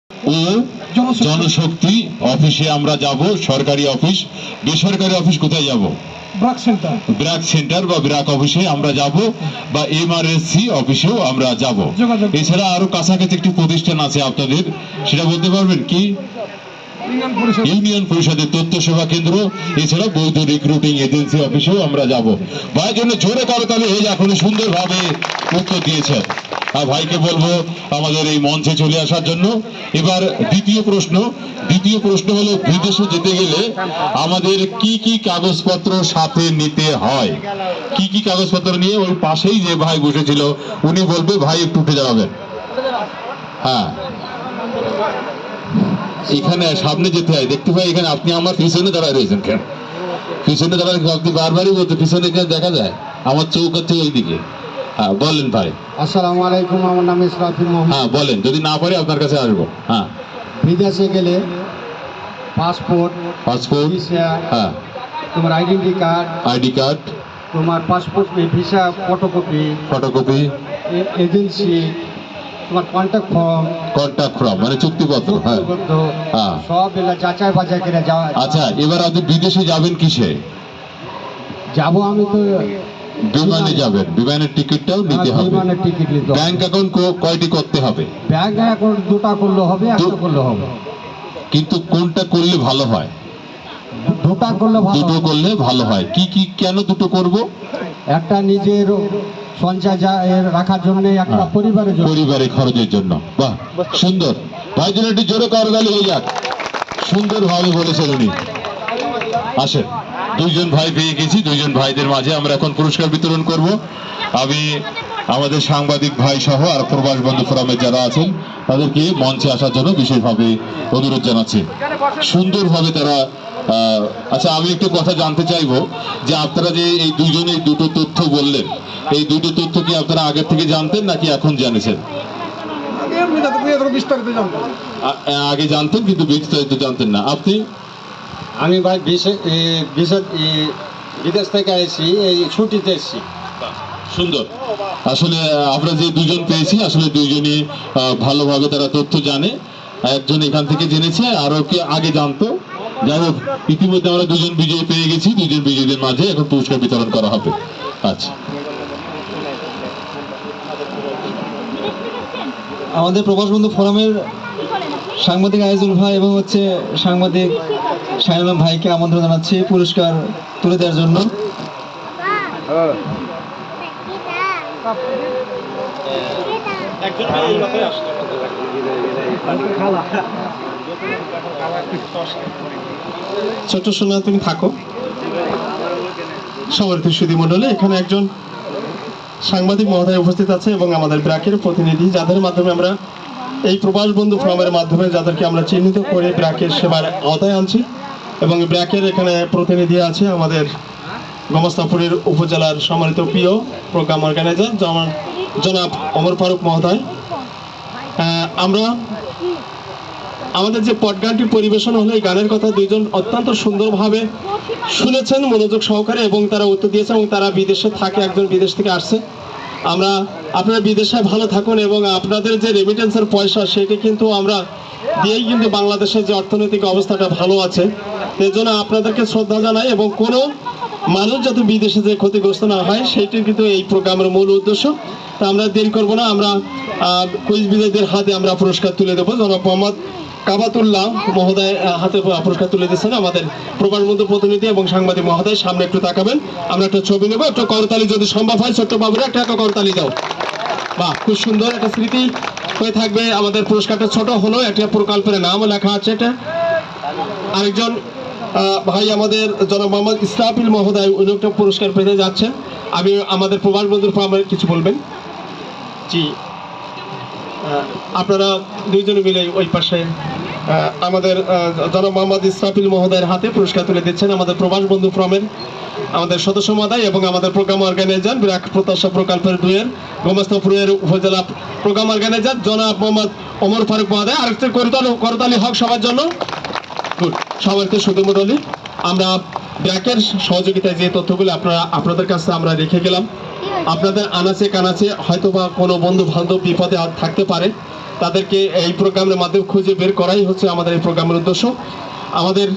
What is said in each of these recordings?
ও জনশক্তি অফিসে আমরা যাব। সরকারি অফিস, বেসরকারি অফিস কোথায় যাব? ব্র্যাক সেন্টার বা ব্র্যাক অফিসে আমরা যাব, বা এমআরএসসি অফিসেও আমরা যাব। এছাড়া আরো কাছাকাছি একটি প্রতিষ্ঠান আছে আপনাদের, সেটা বলতে পারবেন কি? ইউনিয়ন পরিষদের তথ্য সেবা কেন্দ্র, এছাড়া বৈধ রিক্রুটিং এজেন্সি অফিসেও আমরা যাব। ভাইয়ের জন্য জোরে করতালি হয়ে এখন সুন্দরভাবে উত্তর দিয়েছেন। ভাইকে বলবো আমাদের এই মঞ্চে চলে আসার জন্য। এবার দ্বিতীয় প্রশ্ন হলো, বিদেশে যেতে গেলে আমাদের কি কি কাগজপত্র সাথে নিতে হয়? কি কি কাগজপত্র নিয়ে ওই পাশেই যে ভাই বসেছিল উনি বলবে। ভাই একটু উঠে যাবেন। হ্যাঁ, এখানে সামনে যেতে হয়। দেখতে পাই এখানে আপনি আমার পিছনে দাঁড়ায় রয়েছেন। কেন পিছনে দাঁড়ায়? আপনি বারবারই বলতে পিছনে দেখা যায়, আমার চৌক হচ্ছে ওইদিকে। হ্যাঁ বলেন ভাই। আসসালামু আলাইকুম, আমার নাম ইসরাফিল মোহাম্মদ। হ্যাঁ বলেন, যদি না পারি আপনার কাছে আসবো। হ্যাঁ, বিদেশে গেলে পাসপোর্ট, হ্যাঁ, তোমার আইডেন্টি কার্ড, তোমার পাসপোর্ট ভিসা ফটোকপি, এজেন্সি, তোমার কন্ট্যাক্ট ফর্ম মানে চুক্তিপত্র। হ্যাঁ, সব এগুলো যাচাই বাছাই করে যাওয়া। আচ্ছা, এবার আপনি বিদেশে যাবেন কিসে? যাবো আমি তো বিমানে যাবেন। বিমানের টিকিটটাও নিতে হবে। বিমানের টিকিট নিতে হবে। ব্যাংক অ্যাকাউন্ট কয়টি করতে হবে? ব্যাংক অ্যাকাউন্ট দুটো করলে হবে, একটা করলে হবে। কিন্তু কোনটা করলে ভালো হয়? দুটো করলে ভালো হয়। কি কি কেন দুটো করব? একটা নিজের সঞ্চয় রাখার জন্য, একটা পরিবারের খরচের জন্য। বাহ, সুন্দর। ভাই জন্য একটু জোরে করতালি হয়ে যাক। সুন্দরভাবে বলেছেন উনি। আসেন, দুইজন ভাই পেয়ে গেছি। দুইজন ভাইদের মাঝে আমরা এখন পুরস্কার বিতরণ করব। আমি আমাদের সাংবাদিক ভাই সহ আর প্রবাস বন্ধু ফোরামের যারা আছেন তাদেরকে মঞ্চে আসার জন্য বিশেষভাবে অনুরোধ জানাচ্ছি। সুন্দরভাবে তারা আচ্ছা, আমি একটু কথা জানতে চাইবো যে আপনারা যে এই দুইজনে দুটো তথ্য বললেন, এই দুটো তথ্য কি আপনারা আগের থেকে জানতেন নাকি এখন জেনেছেন? আগে জানতেন কিন্তু বিস্তারিত জানতেন না। আপনি? আমি ভাই বিদেশ থেকে এসেছি, এই ছুটিতে এসেছি। সুন্দর। আসলে আমরা যে দুজন পেয়েছি, আসলে দুইজনই ভালোভাবে তারা তথ্য জানে। একজন এখান থেকে জেনেছে, আরো কি আগে জানতো। যাই হোক, ইতিমধ্যে আমরা দুজন বিজয়ী পেয়ে গেছি। দুজন বিজয়ীদের মাঝে এখন পুরস্কার বিতরণ করা হবে। আচ্ছা, আমাদের প্রবাস বন্ধু ফোরামের সাংবাদিক আইজুল ভাই এবং সাংবাদিক শাহিনুল ভাইকে আমন্ত্রণ জানাচ্ছি পুরস্কার তুলে দেওয়ার জন্য। ছোট্ট সোনা, তুমি থাকো। সবার সুধী মণ্ডলে, এখানে একজন সাংবাদিক মহোদয় উপস্থিত আছে এবং আমাদের ব্র্যাকের প্রতিনিধি, যাদের মাধ্যমে আমরা এই প্রবাস বন্ধু ফোরামের মাধ্যমে যাদেরকে আমরা চিহ্নিত করে ব্র্যাকের সেবার আওতায় আনছি। এবং ব্র্যাকের এখানে প্রতিনিধি আছে আমাদের গোমস্তাপুরের উপজেলার সম্মানিত প্রিয় প্রোগ্রাম অর্গানাইজার জনাব ওমর ফারুক মহোদয়। আমরা আমাদের যে পটগানটি পরিবেশন হলো, এই গানের কথা দুইজন অত্যন্ত সুন্দরভাবে শুনেছেন মনোযোগ সহকারে, এবং তারা উত্তর দিয়েছে। এবং তারা বিদেশে থাকে, একজন বিদেশ থেকে আসছে। আপনারা বিদেশে ভালো থাকুন, এবং আপনাদের যে রেমিটেন্সের পয়সা সেটি কিন্তু আমরা দিয়েই কিন্তু বাংলাদেশের যে অর্থনৈতিক অবস্থাটা ভালো আছে, এর জন্য আপনাদেরকে শ্রদ্ধা জানাই। এবং কোনো মানুষ যাতে বিদেশে যে ক্ষতিগ্রস্ত না হয়, সেইটি কিন্তু এই প্রোগ্রামের মূল উদ্দেশ্য। তা আমরা দেরি করবো না, আমরা কুইজ বিজয়ীদের হাতে আমরা পুরস্কার তুলে দেবো। জনাব মোহাম্মদ কাবাতুল্লাহ মহোদয় হাতে পুরস্কার তুলে দিচ্ছেন। আমাদের প্রবাস বন্ধু প্রতিনিধি এবং সাংবাদিক মহোদয় সামনে একটু তাকাবেন, আমরা একটা ছবি নেবো। একটু করতালি যদি সম্ভব হয়, ছোট্ট বাবুরা একটা করতালি দাও। বাহ, খুব সুন্দর একটা স্মৃতি হয়ে থাকবে। আমাদের পুরস্কারটা ছোট হলো, একটা প্রকল্পের নামও লেখা আছে। এটা আরেকজন ভাই আমাদের জনাব মোহাম্মদ ইসরাফিল মহোদয়, উনি একটা পুরস্কার পেতে যাচ্ছেন। আমি আমাদের প্রবাস বন্ধুর ফোরামে কিছু বলবেন? জি, আপনারা দুইজনে মিলে ওই পাশে আমাদের জনাব মোহাম্মদ ইসরাফিল মহোদয়ের হাতে পুরস্কার তুলে দিচ্ছেন। আমাদের প্রবাস বন্ধু ফোরামের আমাদের সদস্য মহোদয় এবং আমাদের প্রোগ্রাম অর্গানাইজার ব্র্যাক প্রত্যাশা প্রকল্পের 2 এর গোমস্তাপুরের উপজেলা প্রোগ্রাম অর্গানাইজার জনাব মোহাম্মদ ওমর ফারুক মহোদয়। আরেকটা করতালি হক সবার জন্য। সবাইকে সুধী মণ্ডলী, আমরা ব্র্যাকের সহযোগিতায় যে তথ্যগুলো আপনাদের কাছে আমরা রেখে গেলাম, আপনাদের আনাচে কানাচে হয়তো বা কোনো বন্ধু বান্ধব বিপদে থাকতে পারে, তাদেরকে এই প্রোগ্রামের মাধ্যমে খুঁজে বের করাই হচ্ছে আমাদের এই প্রোগ্রামের উদ্দেশ্য। আমাদের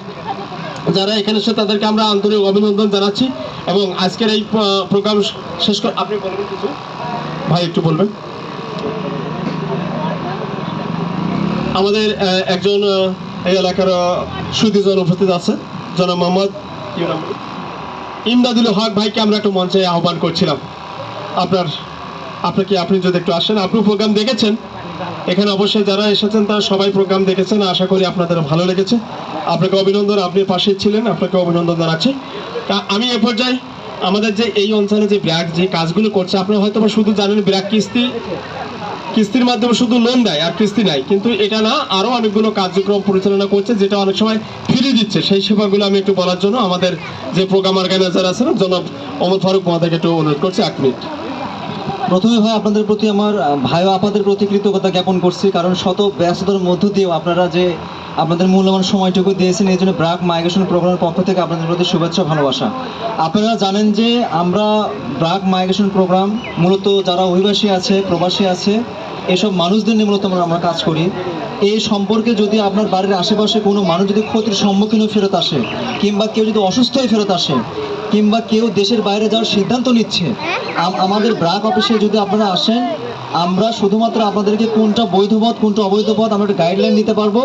যারা এখানে এসে তাদেরকে আমরা আন্তরিক অভিনন্দন জানাচ্ছি এবং আজকের এই প্রোগ্রাম শেষ করে আপনি বলবেন কিছু ভাই, একটু বলবেন। আমাদের একজন এই এলাকার সুদীজন উপস্থিত আছে, জনাব মোহাম্মদ ইমদাদুল হক ভাইকে আমরা একটু মঞ্চে আহ্বান করছিলাম। আপনি যদি একটু আসেন। আপনি প্রোগ্রাম দেখেছেন, এখানে অবশ্যই যারা এসেছেন তারা সবাই প্রোগ্রাম দেখেছেন, আশা করি আপনাদের ভালো লেগেছে। আপনাকে অভিনন্দন, আপনি পাশে ছিলেন, আপনাকে অভিনন্দন জানাচ্ছি। আমি এ পর্যায়ে আমাদের যে এই অঞ্চলে যে ব্র্যাক যে কাজগুলো করছে, আপনারা হয়তো শুধু জানেন ব্র্যাক কিস্তির মাধ্যমে শুধু লোন দেয় আর কিস্তি নাই, কিন্তু এটা না, আরও অনেকগুলো কার্যক্রম পরিচালনা করছে যেটা অনেক সময় ফিরে দিচ্ছে। সেই সেবাগুলো আমি একটু বলার জন্য আমাদের যে প্রোগ্রাম অর্গানাইজার আছেন জনাব ওমর ফারুক মহাদেরকে একটু অনুরোধ করছি 1 মিনিট। প্রথমে ভাই আপনাদের প্রতি আমার ভাই ও আপাদের প্রতি কৃতজ্ঞতা জ্ঞাপন করছি, কারণ শত ব্যস্ততার মধ্য দিয়েও আপনারা যে আপনাদের মূল্যবান সময়টুকু দিয়েছেন, এই জন্য ব্র্যাক মাইগ্রেশন প্রোগ্রামের পক্ষ থেকে আপনাদের প্রতি শুভেচ্ছা ভালোবাসা। আপনারা জানেন যে আমরা ব্র্যাক মাইগ্রেশন প্রোগ্রাম মূলত যারা অভিবাসী আছে, প্রবাসী আছে, এসব মানুষদের নিয়ে মূলত আমরা কাজ করি। এই সম্পর্কে যদি আপনার বাড়ির আশেপাশে কোনো মানুষ যদি ক্ষতির সম্মুখীন হয়ে ফেরত আসে, কিংবা কেউ যদি অসুস্থ হয়ে ফেরত আসে, কিংবা কেউ দেশের বাইরে যাওয়ার সিদ্ধান্ত নিচ্ছে, আমাদের ব্র্যাক অফিসে যদি আপনারা আসেন, আমরা শুধুমাত্র আপনাদেরকে কোনটা বৈধ পথ কোনটা অবৈধ পথ আমরা একটা গাইডলাইন দিতে পারবো।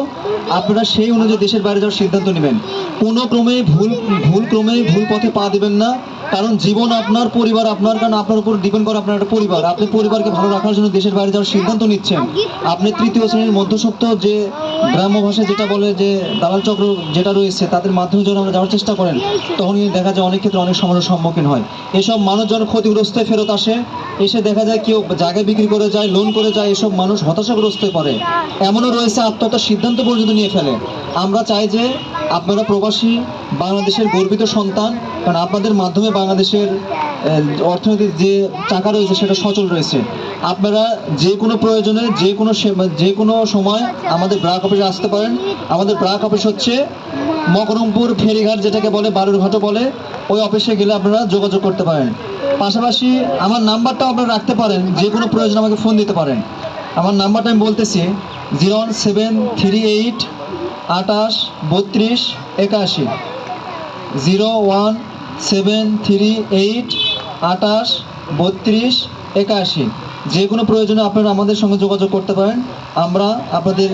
আপনারা সেই অনুযায়ী দেশের বাইরে যাওয়ার সিদ্ধান্ত নেবেন। কোনো ক্রমেই ভুল পথে পা দিবেন না, কারণ জীবন আপনার, পরিবার আপনার, কারণ আপনার উপর ডিপেন্ড করে আপনার একটা পরিবার। আপনি পরিবারকে ভালো রাখার জন্য দেশের বাইরে যাওয়ার সিদ্ধান্ত নিচ্ছেন। আপনি তৃতীয় শ্রেণীর মধ্যসত্ত্ব যে গ্রাম্য ভাষায় যেটা বলে যে দালাল চক্র যেটা রয়েছে, তাদের মাধ্যমে যখন আমরা যাওয়ার চেষ্টা করেন, তখন দেখা যায় অনেক ক্ষেত্রে অনেক সমস্যার সম্মুখীন হয়। এসব মানুষ যখন ক্ষতিগ্রস্ত হয়ে ফেরত আসে, এসে দেখা যায় কেউ জায়গায় বিক্রি করে যায়, লোন করে যায়, এসব মানুষ হতাশাগ্রস্ত হয়ে পড়ে। এমনও রয়েছে আত্মহত্যার সিদ্ধান্ত পর্যন্ত নিয়ে ফেলে। আমরা চাই যে আপনারা প্রবাসী বাংলাদেশের গর্বিত সন্তান, কারণ আপনাদের মাধ্যমে বাংলাদেশের অর্থনৈতিক যে চাকা রয়েছে সেটা সচল রয়েছে। আপনারা যে কোনো প্রয়োজনে যে কোনো সময় আমাদের ব্র্যাক অফিসে আসতে পারেন। আমাদের ব্র্যাক অফিস হচ্ছে মকরমপুর ফেরিঘাট, যেটাকে বলে বালুরঘাটও বলে, ওই অফিসে গেলে আপনারা যোগাযোগ করতে পারেন। পাশাপাশি আমার নাম্বারটাও আপনারা রাখতে পারেন, যে কোনো প্রয়োজনে আমাকে ফোন দিতে পারেন। আমার নাম্বারটা আমি বলতেছি 01738 28 32 81, 01738 28 32 81। যে কোনো প্রয়োজনে আপনারা আমাদের সঙ্গে যোগাযোগ করতে পারেন। আমরা আপনাদের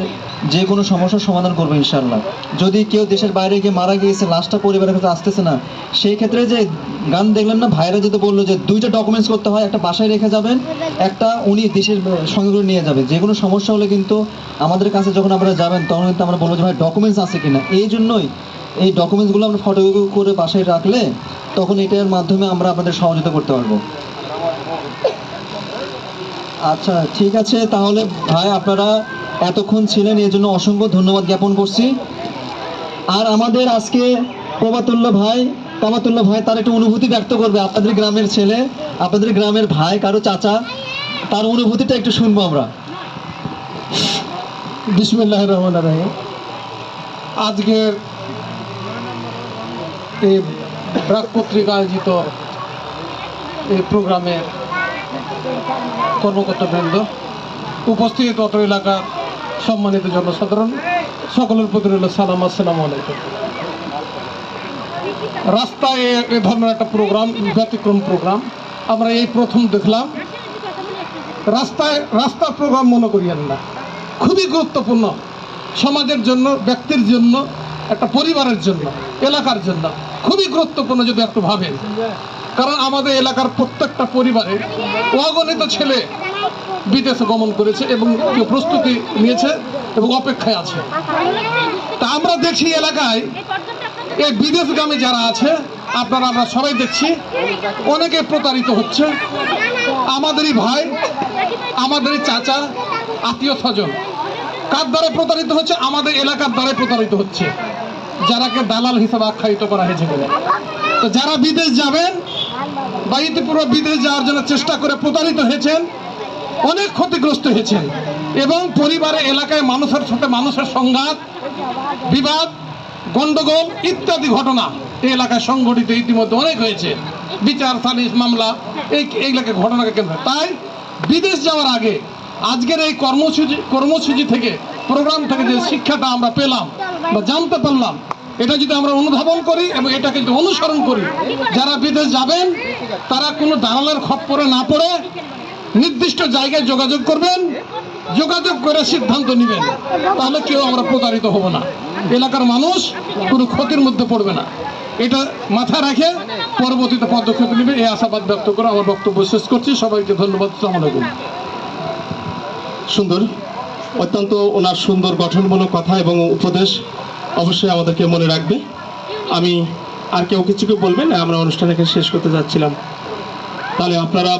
যে কোনো সমস্যার সমাধান করবো ইনশাআল্লাহ। যদি কেউ দেশের বাইরে গিয়ে মারা গিয়েছে, লাশটা পরিবারের কাছে আসতেছে না, সেই ক্ষেত্রে যে গান দেখলেন না, ভাইরা যেতে বললো যে 2টা ডকুমেন্টস করতে হয়, একটা বাসায় রেখে যাবেন, একটা উনি দেশের সঙ্গে করে নিয়ে যাবেন। যে কোনো সমস্যা হলে কিন্তু আমাদের কাছে যখন আপনারা যাবেন, তখন কিন্তু আমরা বলবো যে ভাই ডকুমেন্টস আছে কিনা। এই জন্যই এই ডকুমেন্টসগুলো আমরা ফটোকপি করে বাসায় রাখলে তখন এটার মাধ্যমে আমরা আপনাদের সহযোগিতা করতে পারবো। আচ্ছা, ঠিক আছে, তাহলে ভাই আপনারা এতক্ষণ ছিলেন, এর জন্য অসংখ্য ধন্যবাদ জ্ঞাপন করছি। আর আমাদের আজকে কামাতুল্লাহ ভাই তার একটা অনুভূতি ব্যক্ত করবে। আপনাদের গ্রামের ছেলে, আপনাদের গ্রামের ভাই, কারো চাচা, তার অনুভূতিটা একটু শুনবো আমরা। বিসমিল্লাহির রহমানির রহিম। আজকের এই ব্র্যাক পত্রিকা আয়োজিত এই প্রোগ্রামের কর্মকর্তাবৃন্দ, উপস্থিত অত্র এলাকার সম্মানিত জনসাধারণ, সকলের প্রতি রইল সালাম, আসসালামু আলাইকুম। রাস্তায় এ ধরনের একটা প্রোগ্রাম, ব্যতিক্রম প্রোগ্রাম আমরা এই প্রথম দেখলাম। রাস্তার প্রোগ্রাম মনে করিয়েন না, খুবই গুরুত্বপূর্ণ সমাজের জন্য, ব্যক্তির জন্য, একটা পরিবারের জন্য, এলাকার জন্য খুবই গুরুত্বপূর্ণ যদি একটু ভাবেন। কারণ আমাদের এলাকার প্রত্যেকটা পরিবারে অগণিত ছেলে বিদেশে গমন করেছে এবং কেউ প্রস্তুতি নিয়েছে এবং অপেক্ষায় আছে। তা আমরা দেখছি এলাকায় এই বিদেশগামী যারা আছে, আমরা সবাই দেখছি অনেকে প্রতারিত হচ্ছে। আমাদেরই ভাই, আমাদেরই চাচা, আত্মীয় স্বজন কার দ্বারা প্রতারিত হচ্ছে? আমাদের এলাকার দ্বারাই প্রতারিত হচ্ছে, যারাকে দালাল হিসাবে আখ্যায়িত করা হয়েছে বলে। তো যারা বিদেশ যাবেন বা ইতিপূর্বে বিদেশ যাওয়ার জন্য চেষ্টা করে প্রতারিত হয়েছেন, অনেক ক্ষতিগ্রস্ত হয়েছেন এবং পরিবারে এলাকায় মানুষের সাথে মানুষের সংঘাত, বিবাদ, গন্ডগোল ইত্যাদি ঘটনা এই এলাকায় সংঘটিত ইতিমধ্যে অনেক হয়েছে। বিচার, সালিশ, মামলা এই এলাকায় ঘটনাকে কেন্দ্র। তাই বিদেশ যাওয়ার আগে আজকের এই কর্মসূচি থেকে, প্রোগ্রাম থেকে যে শিক্ষাটা আমরা পেলাম বা জানতে পারলাম, এটা যদি আমরা অনুধাবন করি এবং এটাকে যদি অনুসরণ করি, যারা বিদেশ যাবেন তারা কোনো দালালের খপ্পরে না পড়ে নির্দিষ্ট জায়গায় যোগাযোগ করবেন, যোগাযোগ করে সিদ্ধান্ত নেবেন, তাহলে কেউ আমরা প্রতারিত হব না, এলাকার মানুষ কোনো ক্ষতির মধ্যে পড়বে না। এটা মাথায় রেখে পরবর্তীতে পদক্ষেপ নেবে, এই আশাবাদ ব্যক্ত করে আমার বক্তব্য শেষ করছি। সবাইকে ধন্যবাদ। আসসালামু আলাইকুম। সুন্দর, অত্যন্ত ওনার সুন্দর গঠনমূলক কথা এবং উপদেশ অবশ্যই আমাদেরকে মনে রাখবে। আমি আর কেউ কিছু বলবেন না, আমরা অনুষ্ঠানকে শেষ করতে যাচ্ছিলাম। তাহলে আপনারা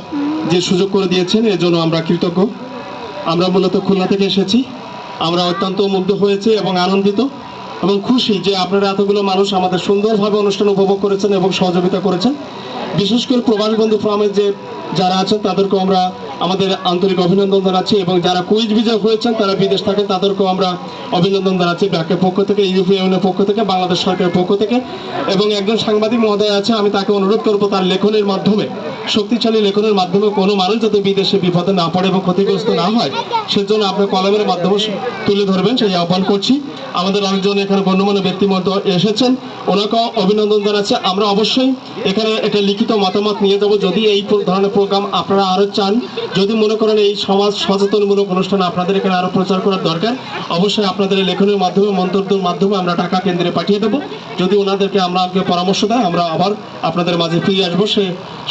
যে সুযোগ করে দিয়েছেন এর জন্য আমরা কৃতজ্ঞ। আমরা মূলত খুলনা থেকে এসেছি, আমরা অত্যন্ত মুগ্ধ হয়েছি এবং আনন্দিত এবং খুশি যে আপনারা এতগুলো মানুষ আমাদের সুন্দরভাবে অনুষ্ঠান উপভোগ করেছেন এবং সহযোগিতা করেছেন। বিশেষ করে প্রবাসী বন্ধু ফোরামের যারা আছেন তাদেরকেও আমরা আমাদের আন্তরিক অভিনন্দন জানাচ্ছি এবং যারা কুইজ বিজয় হয়েছেন তারা বিদেশ থাকেন তাদেরকেও আমরা অভিনন্দন জানাচ্ছি ব্যাকের পক্ষ থেকে, ইউপিএনের পক্ষ থেকে, বাংলাদেশ সরকারের পক্ষ থেকে। এবং একজন সাংবাদিক মহোদয় আছে, আমি তাকে অনুরোধ করবো তার লেখনের মাধ্যমে, শক্তিশালী লেখনের মাধ্যমে কোনো মানুষ যাতে বিদেশে বিপদে না পড়ে এবং ক্ষতিগ্রস্ত না হয় সেজন্য আপনি কলমের মাধ্যমে তুলে ধরবেন, সেই আহ্বান করছি। আমাদের অনেকজন এখানে গণ্যমান্য ব্যক্তিমত্ব এসেছেন, ওনাকেও অভিনন্দন জানাচ্ছি। আমরা অবশ্যই এখানে একটা লিখিত মতামত নিয়ে যাবো যদি এই ধরনের প্রোগ্রাম আপনারা আরও চান, যদি মনে করেন এই সমাজ সচেতনমূলক অনুষ্ঠান আপনাদের এখানে আরও প্রচার করার দরকার, অবশ্যই আপনাদের এই লেখনের মাধ্যমে, মন্তব্যের মাধ্যমে আমরা টাকা কেন্দ্রে পাঠিয়ে দেবো। যদি ওনাদেরকে আমরা পরামর্শ দেয় আমরা আবার আপনাদের মাঝে ফিরে আসবো।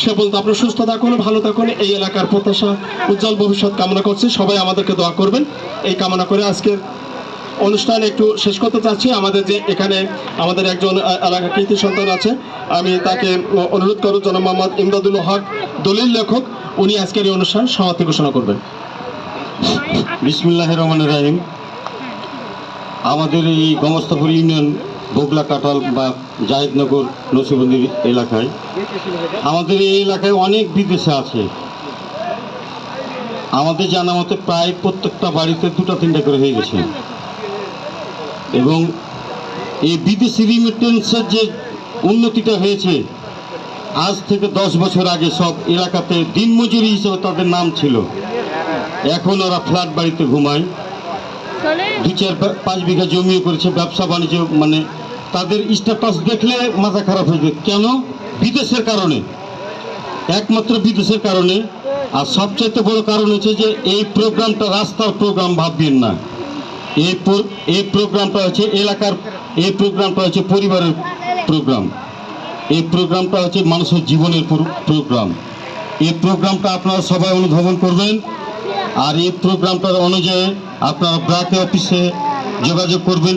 সে বলতে আপনারা সুস্থ থাকুন, ভালো থাকুন, এই এলাকার প্রত্যাশা উজ্জ্বল ভবিষ্যৎ কামনা করছি। সবাই আমাদেরকে দোয়া করবেন এই কামনা করে আজকের অনুষ্ঠান একটু শেষ করতে চাচ্ছি। আমাদের যে এখানে আমাদের একজন এলাকা কৃতি সন্তান আছে, আমি তাকে অনুরোধ করব, জনাব মোহাম্মদ ইমদাদুল হক, দলিল লেখক, উনি আজকের এই অনুষ্ঠান সমাপ্তি ঘোষণা করবেন। বিসমিল্লাহির রহমানির রহিম। আমাদের এই গমস্তাপুর ইউনিয়ন বগলা কাটাল বা জাহিদনগর নসিবন্দির এলাকায়, আমাদের এই এলাকায় অনেক বিদেশে আছে। আমাদের জানা মতে প্রায় প্রত্যেকটা বাড়িতে 2-3টা করে হয়ে গেছে। এবং এই বিদেশি রিমিটেন্সের যে উন্নতিটা হয়েছে, আজ থেকে 10 বছর আগে সব এলাকাতে দিনমজুরি হিসেবে তাদের নাম ছিল, এখন ওরা ফ্ল্যাট বাড়িতে ঘুমায়, 2-4-5 বিঘা জমিও করেছে, ব্যবসা বাণিজ্য, মানে তাদের স্ট্যাটাস দেখলে মাথা খারাপ হয়ে যায়। কেন? বিদেশের কারণে, একমাত্র বিদেশের কারণে। আর সবচাইতে বড় কারণ হচ্ছে যে এই প্রোগ্রামটা রাস্তার প্রোগ্রাম ভাববেন না, এই প্রোগ্রামটা হচ্ছে এলাকার, এই প্রোগ্রামটা হচ্ছে পরিবারের প্রোগ্রাম, এই প্রোগ্রামটা হচ্ছে মানুষের জীবনের প্রোগ্রাম। এই প্রোগ্রামটা আপনারা সবাই অনুধাবন করবেন। আর এই প্রোগ্রামটার অনুযায়ী আপনারা ব্র্যাক অফিসে যোগাযোগ করবেন।